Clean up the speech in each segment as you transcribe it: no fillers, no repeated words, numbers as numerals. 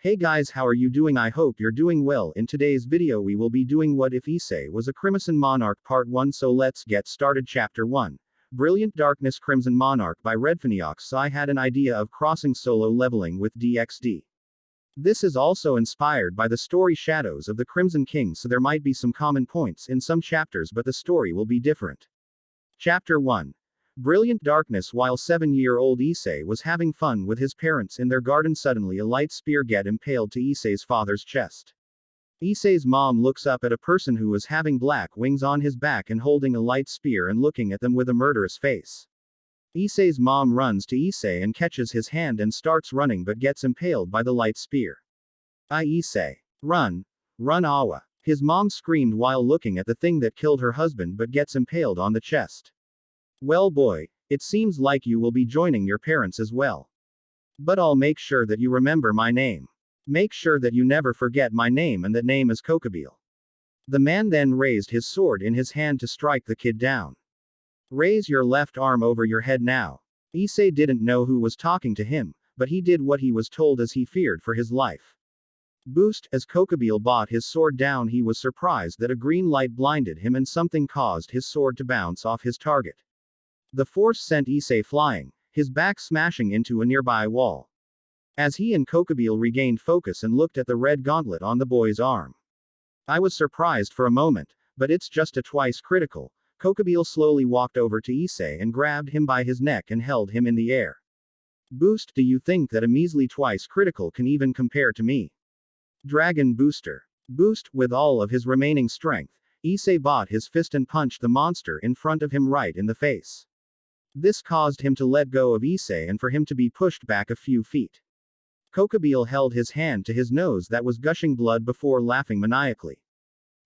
Hey guys, how are you doing? I hope you're doing well. In today's video we will be doing What If Issei Was a Crimson Monarch Part 1, so let's get started. Chapter 1. Brilliant Darkness Crimson Monarch by RedPhineox. I had an idea of crossing solo leveling with DXD. This is also inspired by the story Shadows of the Crimson King, so there might be some common points in some chapters, but the story will be different. Chapter 1. Brilliant Darkness. While 7-year-old Issei was having fun with his parents in their garden, suddenly a light spear get impaled to Issei's father's chest. Issei's mom looks up at a person who is having black wings on his back and holding a light spear and looking at them with a murderous face. Issei's mom runs to Issei and catches his hand and starts running, but gets impaled by the light spear. Issei. Run! Run, Awa! His mom screamed while looking at the thing that killed her husband but gets impaled on the chest. Well boy, it seems like you will be joining your parents as well. But I'll make sure that you remember my name. Make sure that you never forget my name, and that name is Kokobile. The man then raised his sword in his hand to strike the kid down. Raise your left arm over your head now. Issei didn't know who was talking to him, but he did what he was told as he feared for his life. Boost. As Kokobile brought his sword down, he was surprised that a green light blinded him and something caused his sword to bounce off his target. The force sent Issei flying, his back smashing into a nearby wall. As he and Kokobile regained focus and looked at the red gauntlet on the boy's arm. I was surprised for a moment, but it's just a twice critical. Kokobile slowly walked over to Issei and grabbed him by his neck and held him in the air. Boost. Do you think that a measly twice critical can even compare to me? Dragon Booster. Boost. With all of his remaining strength, Issei bought his fist and punched the monster in front of him right in the face. This caused him to let go of Issei and for him to be pushed back a few feet. Kokobile held his hand to his nose that was gushing blood before laughing maniacally.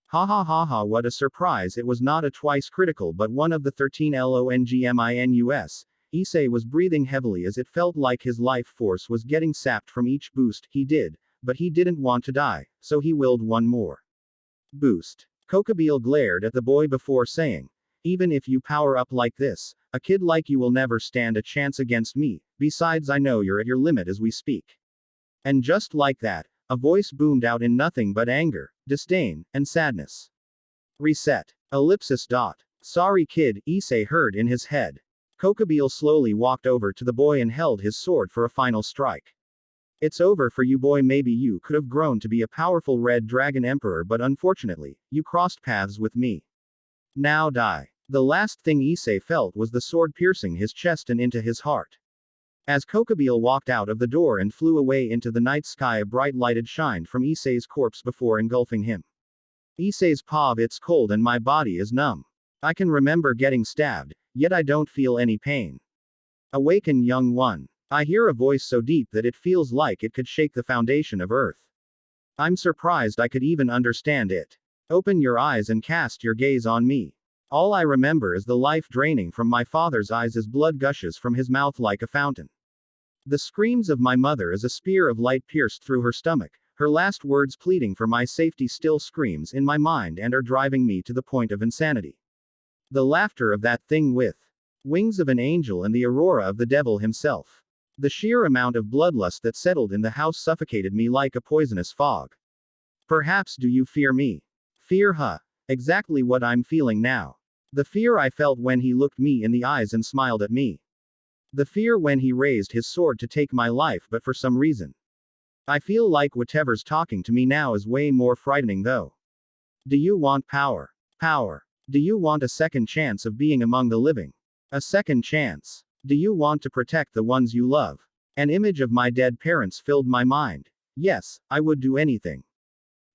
Ha ha ha ha, what a surprise! It was not a twice critical but one of the 13 LONGMINUS. Issei was breathing heavily as it felt like his life force was getting sapped from each boost he did, but he didn't want to die, so he willed one more boost. Kokobile glared at the boy before saying, "Even if you power up like this, a kid like you will never stand a chance against me, besides I know you're at your limit as we speak." And just like that, a voice boomed out in nothing but anger, disdain, and sadness. Reset. Ellipsis. Sorry kid, Issei heard in his head. Kokobile slowly walked over to the boy and held his sword for a final strike. It's over for you, boy. Maybe you could have grown to be a powerful red dragon emperor, but unfortunately, you crossed paths with me. Now die. The last thing Issei felt was the sword piercing his chest and into his heart. As Kokobile walked out of the door and flew away into the night sky, a bright lighted shined from Issei's corpse before engulfing him. Issei's paw. It's cold and my body is numb. I can remember getting stabbed, yet I don't feel any pain. Awaken, young one. I hear a voice so deep that it feels like it could shake the foundation of earth. I'm surprised I could even understand it. Open your eyes and cast your gaze on me. All I remember is the life draining from my father's eyes as blood gushes from his mouth like a fountain. The screams of my mother as a spear of light pierced through her stomach, her last words pleading for my safety still screams in my mind and are driving me to the point of insanity. The laughter of that thing with wings of an angel and the aurora of the devil himself. The sheer amount of bloodlust that settled in the house suffocated me like a poisonous fog. Perhaps do you fear me? Fear, huh? Exactly what I'm feeling now. The fear I felt when he looked me in the eyes and smiled at me. The fear when he raised his sword to take my life, but for some reason. I feel like whatever's talking to me now is way more frightening though. Do you want power? Power. Do you want a second chance of being among the living? A second chance. Do you want to protect the ones you love? An image of my dead parents filled my mind. Yes, I would do anything.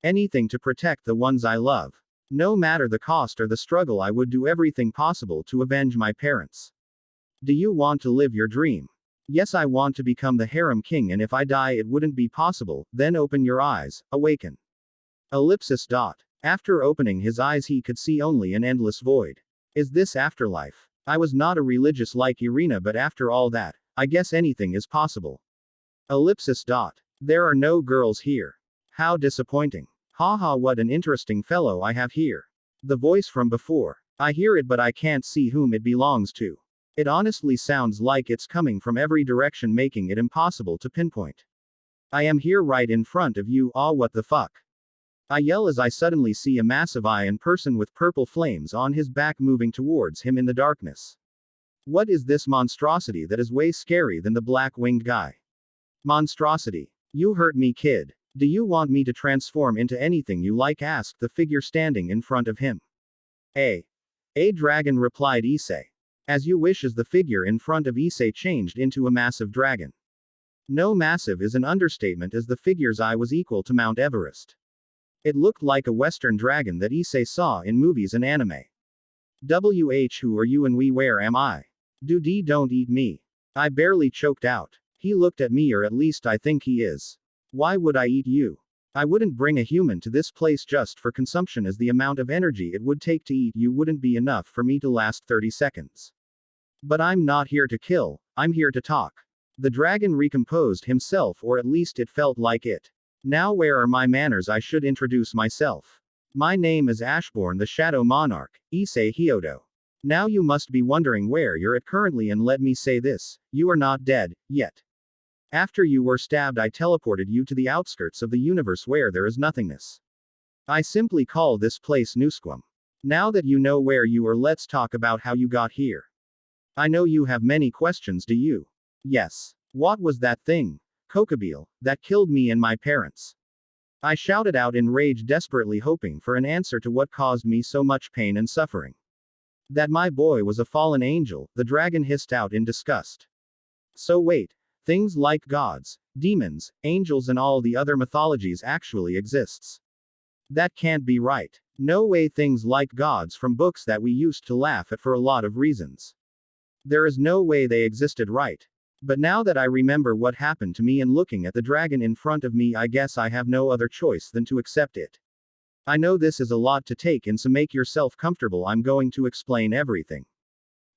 Anything to protect the ones I love. No matter the cost or the struggle, I would do everything possible to avenge my parents. Do you want to live your dream? Yes, I want to become the harem king, and if I die it wouldn't be possible. Then open your eyes, awaken. Ellipsis. After opening his eyes he could see only an endless void. Is this afterlife? I was not a religious like Irina, but after all that, I guess anything is possible. Ellipsis. There are no girls here. How disappointing. Haha, what an interesting fellow I have here. The voice from before. I hear it but I can't see whom it belongs to. It honestly sounds like it's coming from every direction, making it impossible to pinpoint. I am here right in front of you, ah what the fuck. I yell as I suddenly see a massive iron person with purple flames on his back moving towards him in the darkness. What is this monstrosity that is way scary than the black-winged guy? Monstrosity. You hurt me, kid. Do you want me to transform into anything you like? Asked the figure standing in front of him. A dragon, replied Issei. As you wish. As the figure in front of Issei changed into a massive dragon. No, massive is an understatement, as the figure's eye was equal to Mount Everest. It looked like a Western dragon that Issei saw in movies and anime. Who are you and where am I? Don't eat me. I barely choked out. He looked at me, or at least I think he is. Why would I eat you? I wouldn't bring a human to this place just for consumption, as the amount of energy it would take to eat you wouldn't be enough for me to last 30 seconds. But I'm not here to kill, I'm here to talk. The dragon recomposed himself, or at least it felt like it. Now where are my manners? I should introduce myself. My name is Ashborn, the Shadow Monarch, Issei Hyodo. Now you must be wondering where you're at currently, and let me say this, you are not dead, yet. After you were stabbed, I teleported you to the outskirts of the universe where there is nothingness. I simply call this place Nusquam. Now that you know where you are, let's talk about how you got here. I know you have many questions, do you? Yes. What was that thing, Kokobeel, that killed me and my parents? I shouted out in rage, desperately hoping for an answer to what caused me so much pain and suffering. That my boy was a fallen angel, the dragon hissed out in disgust. So wait, things like gods, demons, angels and all the other mythologies actually exists? That can't be right. No way. Things like gods from books that we used to laugh at for a lot of reasons. There is no way they existed, right? But now that I remember what happened to me and looking at the dragon in front of me, I guess I have no other choice than to accept it. I know this is a lot to take in, so make yourself comfortable. I'm going to explain everything.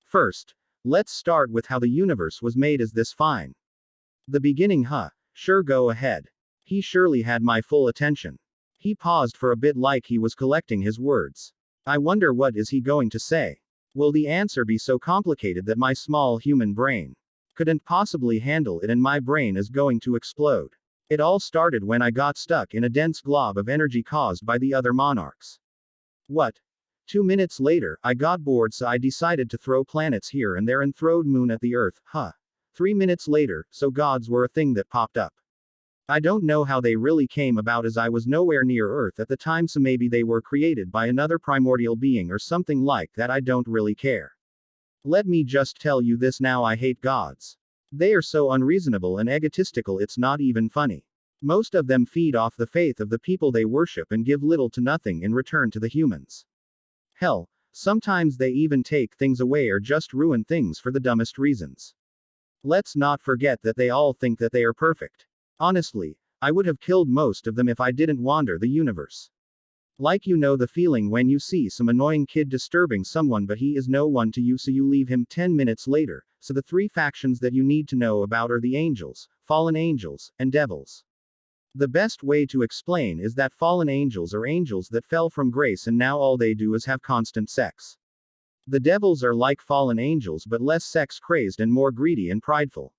First, let's start with how the universe was made. Is this fine? The beginning, huh? Sure, go ahead. He surely had my full attention. He paused for a bit like he was collecting his words. I wonder what is he going to say. Will the answer be so complicated that my small human brain couldn't possibly handle it and my brain is going to explode? It all started when I got stuck in a dense glob of energy caused by the other monarchs. What? 2 minutes later, I got bored, so I decided to throw planets here and there and throwed moon at the earth, huh? 3 minutes later, so gods were a thing that popped up. I don't know how they really came about, as I was nowhere near Earth at the time, so maybe they were created by another primordial being or something like that. I don't really care. Let me just tell you this now, I hate gods. They are so unreasonable and egotistical, it's not even funny. Most of them feed off the faith of the people they worship and give little to nothing in return to the humans. Hell, sometimes they even take things away or just ruin things for the dumbest reasons. Let's not forget that they all think that they are perfect. Honestly, I would have killed most of them if I didn't wander the universe. Like, you know the feeling when you see some annoying kid disturbing someone but he is no one to you, so you leave him 10 minutes later. So the 3 factions that you need to know about are the angels, fallen angels, and devils. The best way to explain is that fallen angels are angels that fell from grace and now all they do is have constant sex. The devils are like fallen angels but less sex crazed and more greedy and prideful.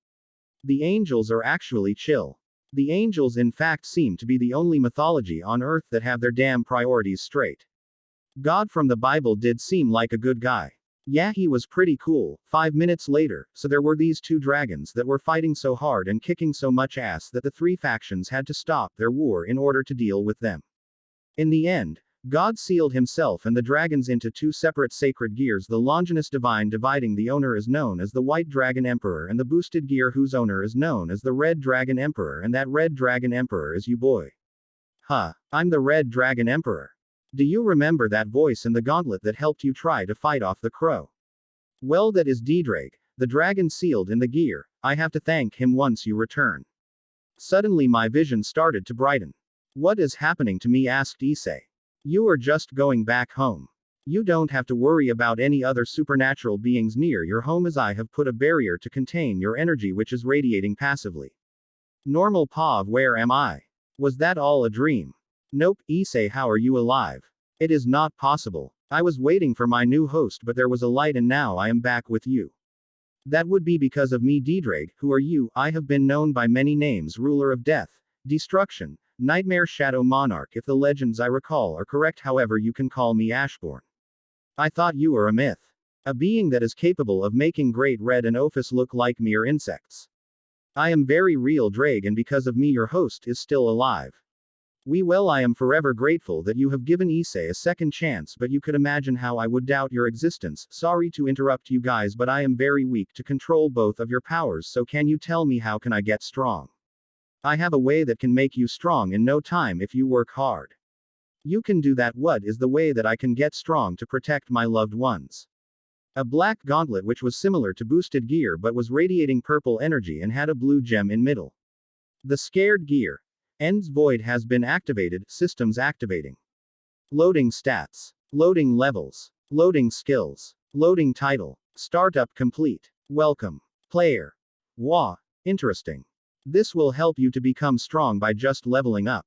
The angels are actually chill. The angels in fact seem to be the only mythology on Earth that have their damn priorities straight. God from the Bible did seem like a good guy. Yeah, he was pretty cool. 5 minutes later, so there were these 2 dragons that were fighting so hard and kicking so much ass that the 3 factions had to stop their war in order to deal with them. In the end, God sealed himself and the dragons into 2 separate sacred gears. The Longinus Divine dividing the owner is known as the White Dragon Emperor, and the boosted gear whose owner is known as the Red Dragon Emperor, and that Red Dragon Emperor is you, boy. Huh, I'm the Red Dragon Emperor. Do you remember that voice in the gauntlet that helped you try to fight off the crow? Well, that is D-Drake, the dragon sealed in the gear. I have to thank him once you return. Suddenly my vision started to brighten. What is happening to me? Asked Issei. You are just going back home. You don't have to worry about any other supernatural beings near your home, as I have put a barrier to contain your energy which is radiating passively. Normal Pav, where am I? Was that all a dream? Nope. Issei, how are you alive? It is not possible. I was waiting for my new host, but there was a light and now I am back with you. That would be because of me, D-Drake. Who are you? I have been known by many names: ruler of death, Destruction. Nightmare Shadow Monarch. If the legends I recall are correct, however, you can call me Ashborn. I thought you were a myth. A being that is capable of making Great Red and Ophis look like mere insects. I am very real Drake, and because of me your host is still alive. I am forever grateful that you have given Issei a second chance, but you could imagine how I would doubt your existence. Sorry to interrupt you guys, but I am very weak to control both of your powers, so can you tell me how can I get strong? I have a way that can make you strong in no time if you work hard. You can do that. What is the way that I can get strong to protect my loved ones? A black gauntlet which was similar to boosted gear but was radiating purple energy and had a blue gem in middle. The scared gear. Ends void has been activated, systems activating. Loading stats. Loading levels. Loading skills. Loading title. Startup complete. Welcome. Player. Wah. Interesting. This will help you to become strong by just leveling up.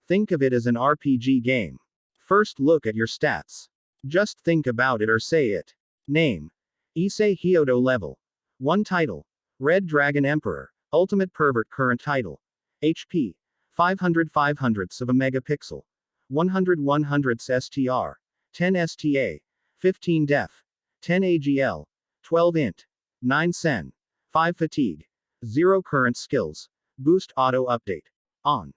Think of it as an RPG game. First look at your stats. Just think about it or say it. Name. Issei Hyodo level. 1 title. Red Dragon Emperor. Ultimate Pervert current title. HP. 500 500ths of a megapixel. 100 100ths STR. 10 STA. 15 def. 10 AGL. 12 int. 9 sen. 5 fatigue. 0 current skills. Boost auto update. On.